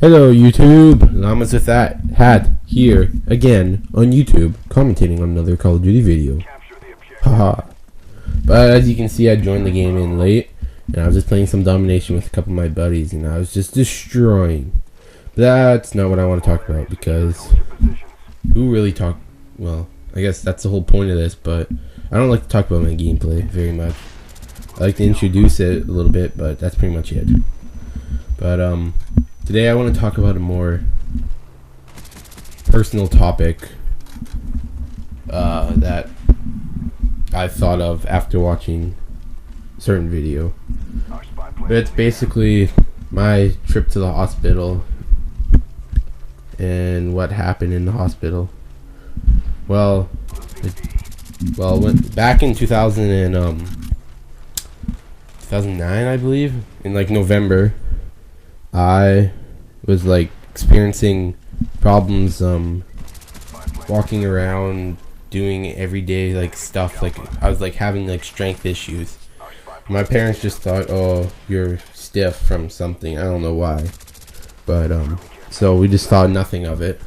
Hello YouTube, Llamas with that hat here again on YouTube, commentating on another Call of Duty video. Haha. But as you can see, I joined the game in late, and I was just playing some domination with a couple of my buddies, and I was just destroying. But that's not what I want to talk about, because who really talk? Well, I guess that's the whole point of this, but I don't like to talk about my gameplay very much. I like to introduce it a little bit, but that's pretty much it. But today I want to talk about a more personal topic that I thought of after watching a certain video. But it's basically my trip to the hospital and what happened in the hospital. Well, back in 2009, I believe, in like November, I was like experiencing problems walking around, doing everyday like stuff. Like I was like having like strength issues. My parents just thought, oh, you're stiff from something. I don't know why, but so we just thought nothing of it,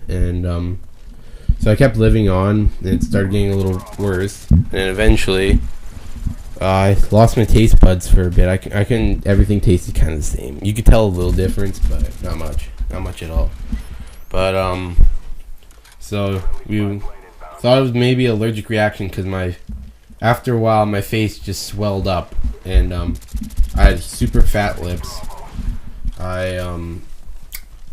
and so I kept living on, and it started getting a little worse, and eventually I lost my taste buds for a bit. I can everything tasted kind of the same. You could tell a little difference, but not much at all. But so we thought it was maybe allergic reaction, because after a while my face just swelled up, and I had super fat lips. I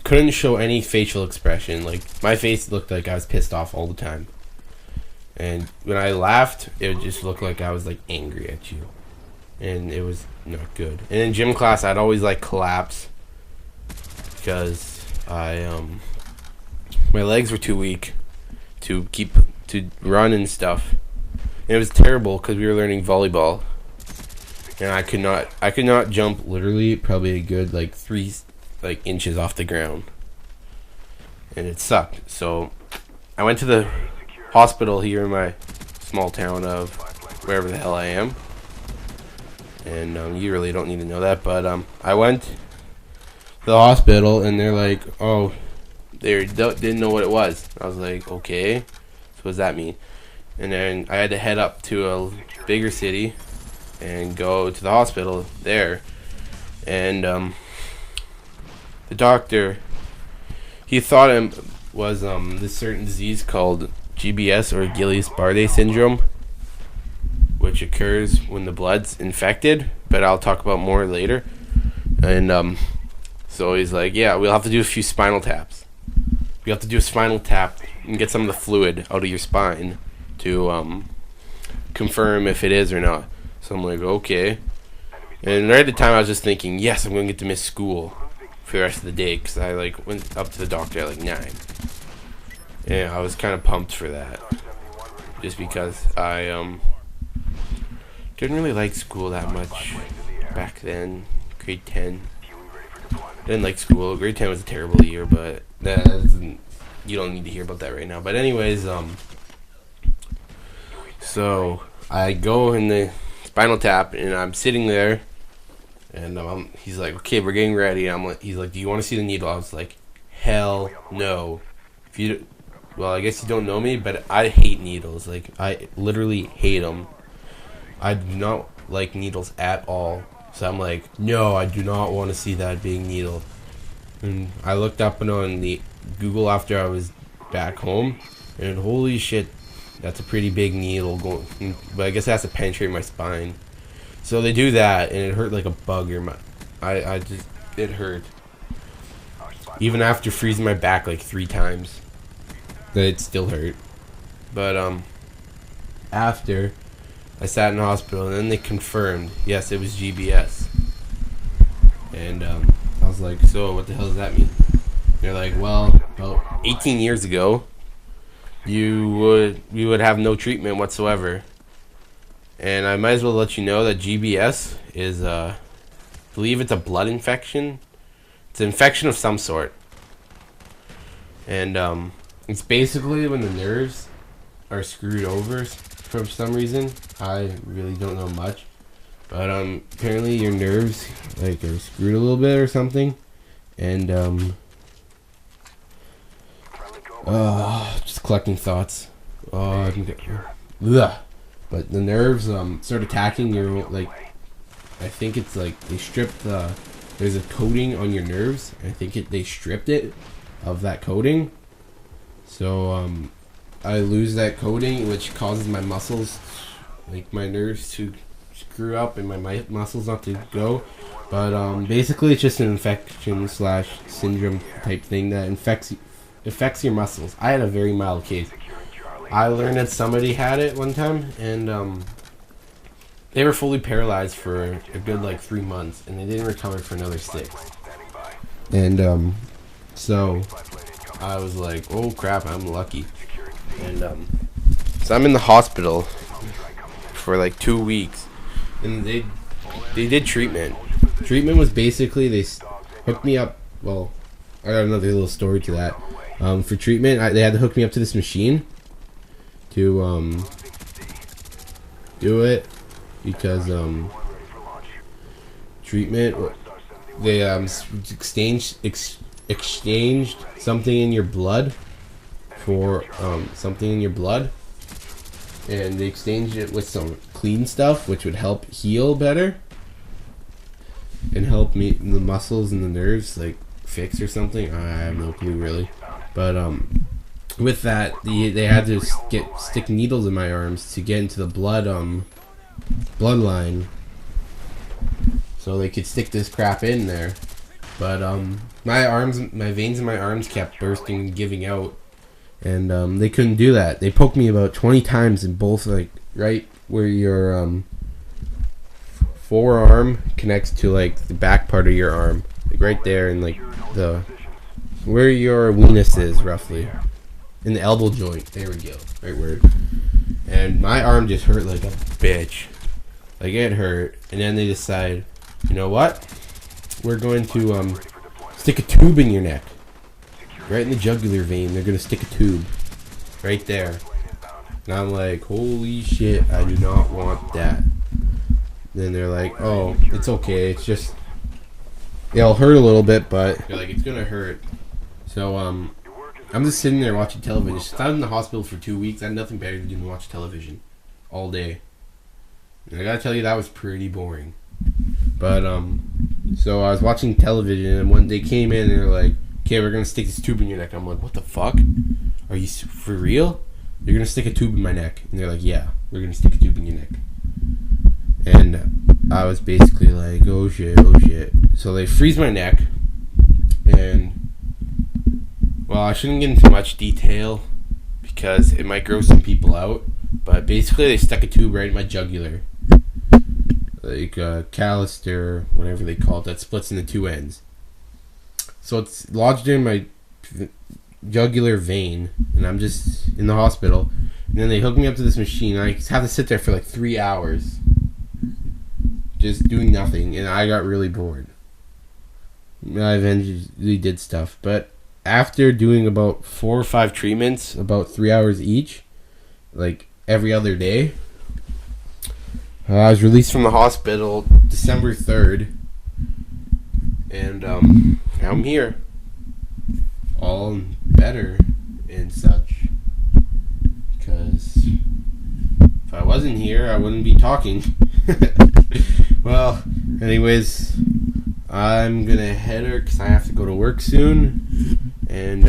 couldn't show any facial expression. Like my face looked like I was pissed off all the time. And when I laughed, it would just look like I was like angry at you, and it was not good. And in gym class, I'd always like collapse because my legs were too weak to run and stuff. And it was terrible because we were learning volleyball, and I could not jump literally probably a good like 3 inches off the ground, and it sucked. So I went to the hospital here in my small town of wherever the hell I am, and you really don't need to know that, but I went to the hospital, and they're like, oh, they didn't know what it was. I was like, okay, so what does that mean? And then I had to head up to a bigger city and go to the hospital there, and the doctor, he thought it was this certain disease called GBS, or Gillies-Bardet syndrome, which occurs when the blood's infected, but I'll talk about more later. And so he's like, yeah, we'll have to do a few spinal taps. We have to do a spinal tap and get some of the fluid out of your spine to confirm if it is or not. So I'm like, okay. And right at the time I was just thinking, yes, I'm going to get to miss school for the rest of the day, because I like went up to the doctor at like 9. Yeah, I was kind of pumped for that, just because I didn't really like school that much back then. Grade 10, didn't like school. Grade 10 was a terrible year, but you don't need to hear about that right now. But anyways, so I go in the spinal tap, and I'm sitting there, and he's like, okay, we're getting ready. He's like, do you want to see the needle? I was like, hell no. Well, I guess you don't know me, but I hate needles. Like, I literally hate them. I do not like needles at all. So I'm like, no, I do not want to see that big needle. And I looked up and on the Google after I was back home, and holy shit, that's a pretty big needle going. But I guess it has to penetrate my spine. So they do that, and it hurt like a bug. It hurt. Even after freezing my back like 3 times. It still hurt. But after I sat in the hospital, and then they confirmed, yes, it was GBS. And I was like, so what the hell does that mean? They're like, well, about 18 years ago, we would have no treatment whatsoever. And I might as well let you know that GBS is I believe it's a blood infection. It's an infection of some sort. And it's basically when the nerves are screwed over for some reason. I really don't know much, but apparently your nerves like are screwed a little bit or something, and just collecting thoughts. But the nerves start attacking your, like, I think it's like they stripped there's a coating on your nerves. I think they stripped it of that coating, so I lose that coating, which causes my muscles, like my nerves, to screw up and my muscles not to go. But basically it's just an infection slash syndrome type thing that affects your muscles. I had a very mild case. I learned that somebody had it one time, and they were fully paralyzed for a good like 3 months, and they didn't recover for another 6. And so I was like, oh crap, I'm lucky. And so I'm in the hospital for like 2 weeks, and they did treatment. Treatment was basically they hooked me up. Well, I got another little story to that. For treatment, they had to hook me up to this machine to do it, because treatment, they exchanged something in your blood for something in your blood, and they exchanged it with some clean stuff which would help heal better and help me the muscles and the nerves like fix or something. I have no clue really, but with that they had to stick needles in my arms to get into the bloodline, so they could stick this crap in there. But my veins in my arms kept bursting and giving out, and they couldn't do that. They poked me about 20 times in both, like right where your forearm connects to like the back part of your arm, like right there, and like where your weenus is roughly, in the elbow joint. There we go, right word. And my arm just hurt like a bitch. Like it hurt, and then they decide, you know what? We're going to stick a tube in your neck, right in the jugular vein. They're gonna stick a tube right there, and I'm like, holy shit! I do not want that. Then they're like, oh, it's okay. It's just it'll hurt a little bit, but they're like, it's gonna hurt. So I'm just sitting there watching television. Since I was in the hospital for 2 weeks, I had nothing better to do than watch television all day. And I gotta tell you, that was pretty boring. But so I was watching television, and when they came in, they're like, okay, we're gonna stick this tube in your neck. I'm like, what the fuck? Are you for real? You're gonna stick a tube in my neck? And they're like, yeah, we're gonna stick a tube in your neck. And I was basically like, oh shit. So they freeze my neck, and well, I shouldn't get into much detail because it might gross some people out, but basically they stuck a tube right in my jugular, like a callus, whatever they call it, that splits into 2 ends. So it's lodged in my jugular vein, and I'm just in the hospital. And then they hook me up to this machine. I have to sit there for like 3 hours, just doing nothing, and I got really bored. I eventually did stuff, but after doing about 4 or 5 treatments, about 3 hours each, like every other day, I was released from the hospital December 3rd, and now I'm here, all better and such, because if I wasn't here, I wouldn't be talking. Well, anyways, I'm gonna head her because I have to go to work soon, and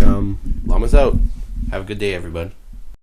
Llamas out. Have a good day, everybody.